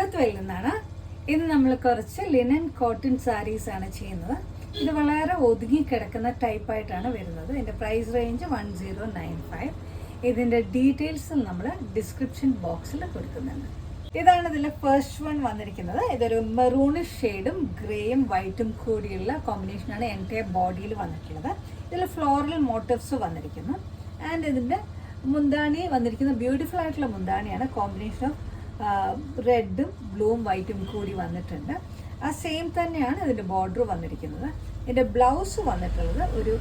അമൃത് വെയിൽ നിന്നാണ്. ഇന്ന് നമ്മൾ കുറച്ച് ലിനൻ കോട്ടൺ സാരീസ് ആണ് ചെയ്യുന്നത്. ഇത് വളരെ ഒതുങ്ങി കിടക്കുന്ന ടൈപ്പായിട്ടാണ് വരുന്നത്. ഇതിൻ്റെ പ്രൈസ് റേഞ്ച് 1095. ഇതിൻ്റെ ഡീറ്റെയിൽസ് നമ്മൾ ഡിസ്ക്രിപ്ഷൻ ബോക്സിൽ കൊടുക്കുന്നുണ്ട്. ഇതാണ് ഇതിലെ ഫസ്റ്റ് വൺ വന്നിരിക്കുന്നത്. ഇതൊരു മെറൂണിഷ് ഷെയ്ഡും ഗ്രേയും വൈറ്റും കൂടിയുള്ള കോമ്പിനേഷനാണ് എൻ്റെ ബോഡിയിൽ വന്നിട്ടുള്ളത്. ഇതിൽ ഫ്ലോറൽ മോട്ടീവ്സ് വന്നിരിക്കുന്നു. ആൻഡ് ഇതിൻ്റെ മുന്താണി വന്നിരിക്കുന്നത് ബ്യൂട്ടിഫുൾ ആയിട്ടുള്ള മുന്താണിയാണ്. കോമ്പിനേഷൻ ഓഫ് റെഡും ബ്ലൂവും വൈറ്റും കൂടി വന്നിട്ടുണ്ട്. ആ സെയിം തന്നെയാണ് ഇതിൻ്റെ ബോർഡർ വന്നിരിക്കുന്നത്. ഇതിൻ്റെ ബ്ലൗസ് വന്നിട്ടുള്ളത് ഒരു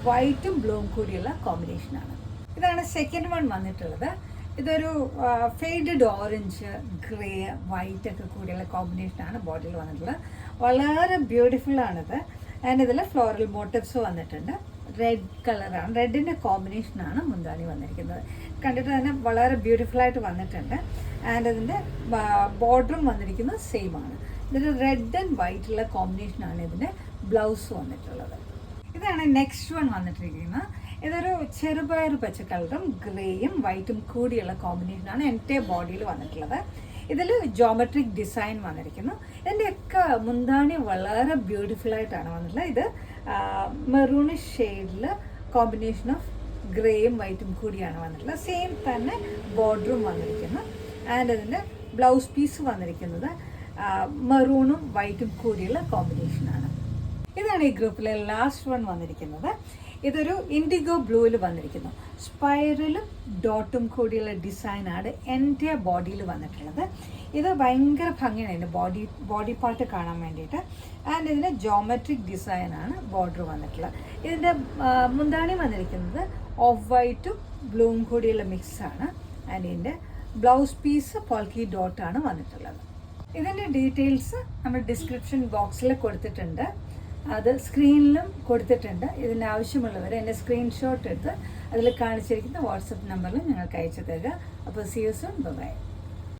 വൈറ്റും ബ്ലൂവും കൂടിയുള്ള കോമ്പിനേഷനാണ്. ഇതാണ് സെക്കൻഡ് വൺ വന്നിട്ടുള്ളത്. ഇതൊരു ഫെയ്ഡഡ് ഓറഞ്ച്, ഗ്രേ, വൈറ്റ് ഒക്കെ കൂടിയുള്ള കോമ്പിനേഷനാണ് ബോഡിയിൽ വന്നിട്ടുള്ളത്. വളരെ ബ്യൂട്ടിഫുള്ളാണിത്. ആൻഡ് ഇതിൽ ഫ്ലോറൽ മോട്ടീവ്സ് വന്നിട്ടുണ്ട്. റെഡ് കളറാണ്, റെഡിൻ്റെ കോമ്പിനേഷനാണ് മുന്താണി വന്നിരിക്കുന്നത്. കണ്ടിട്ട് തന്നെ വളരെ ബ്യൂട്ടിഫുള്ളായിട്ട് വന്നിട്ടുണ്ട്. ആൻഡ് അതിൻ്റെ ബോർഡറും വന്നിരിക്കുന്നത് സെയിം ആണ്. ഇതിൽ റെഡ് ആൻഡ് വൈറ്റുള്ള കോമ്പിനേഷനാണ് ഇതിൻ്റെ ബ്ലൗസ് വന്നിട്ടുള്ളത്. ഇതാണ് നെക്സ്റ്റ് വൺ വന്നിട്ടിരിക്കുന്നത്. ഇതൊരു ചെറുപയർ പച്ച കളറും ഗ്രേയും വൈറ്റും കൂടിയുള്ള കോമ്പിനേഷനാണ് എൻ്റെ ബോഡിയിൽ വന്നിട്ടുള്ളത്. ഇതിൽ ജോമെട്രിക് ഡിസൈൻ വന്നിരിക്കുന്നു. ഇതിൻ്റെയൊക്കെ മുന്താണി വളരെ ബ്യൂട്ടിഫുള്ളായിട്ടാണ് വന്നിട്ടുള്ളത്. ഇത് മെറൂണിഷ് ഷെയ്ഡിൽ കോമ്പിനേഷൻ ഓഫ് ഗ്രേയും വൈറ്റും കൂടിയാണ് വന്നിട്ടുള്ളത്. സെയിം തന്നെ ബോർഡറും വന്നിരിക്കുന്നു. ആൻഡ് ഇതിൻ്റെ ബ്ലൗസ് പീസ് വന്നിരിക്കുന്നത് മെറൂണും വൈറ്റും കൂടിയുള്ള കോമ്പിനേഷനാണ്. ഇതാണ് ഈ ഗ്രൂപ്പിലെ ലാസ്റ്റ് വൺ വന്നിരിക്കുന്നത്. ഇതൊരു ഇൻഡിഗോ ബ്ലൂവിൽ വന്നിരിക്കുന്നു. സ്പൈറലും ഡോട്ടും കൂടിയുള്ള ഡിസൈനാണ് എൻ്റെ ബോഡിയിൽ വന്നിട്ടുള്ളത്. ഇത് ഭയങ്കര ഭംഗിയാണ് എൻ്റെ ബോഡി പാർട്ട് കാണാൻ വേണ്ടിയിട്ട്. ആൻഡ് ഇതിൻ്റെ ജോമെട്രിക് ഡിസൈനാണ് ബോർഡർ വന്നിട്ടുള്ളത്. ഇതിൻ്റെ മുന്താണി വന്നിരിക്കുന്നത് ഓഫ് വൈറ്റും ബ്ലൂവും കൂടിയുള്ള മിക്സാണ്. ആൻഡ് ഇതിൻ്റെ ബ്ലൗസ് പീസ് പോൾക്കി ഡോട്ടാണ് വന്നിട്ടുള്ളത്. ഇതിൻ്റെ ഡീറ്റെയിൽസ് നമ്മൾ ഡിസ്ക്രിപ്ഷൻ ബോക്സിൽ കൊടുത്തിട്ടുണ്ട്. അത് സ്ക്രീനിലും കൊടുത്തിട്ടുണ്ട്. ഇതിന് ആവശ്യമുള്ളവർ എൻ്റെ സ്ക്രീൻഷോട്ട് എടുത്ത് അതിൽ കാണിച്ചിരിക്കുന്ന വാട്സപ്പ് നമ്പറിൽ ഞങ്ങൾക്ക് അയച്ചു തരിക. അപ്പോൾ സീ യു സൂൺ. ബൈ.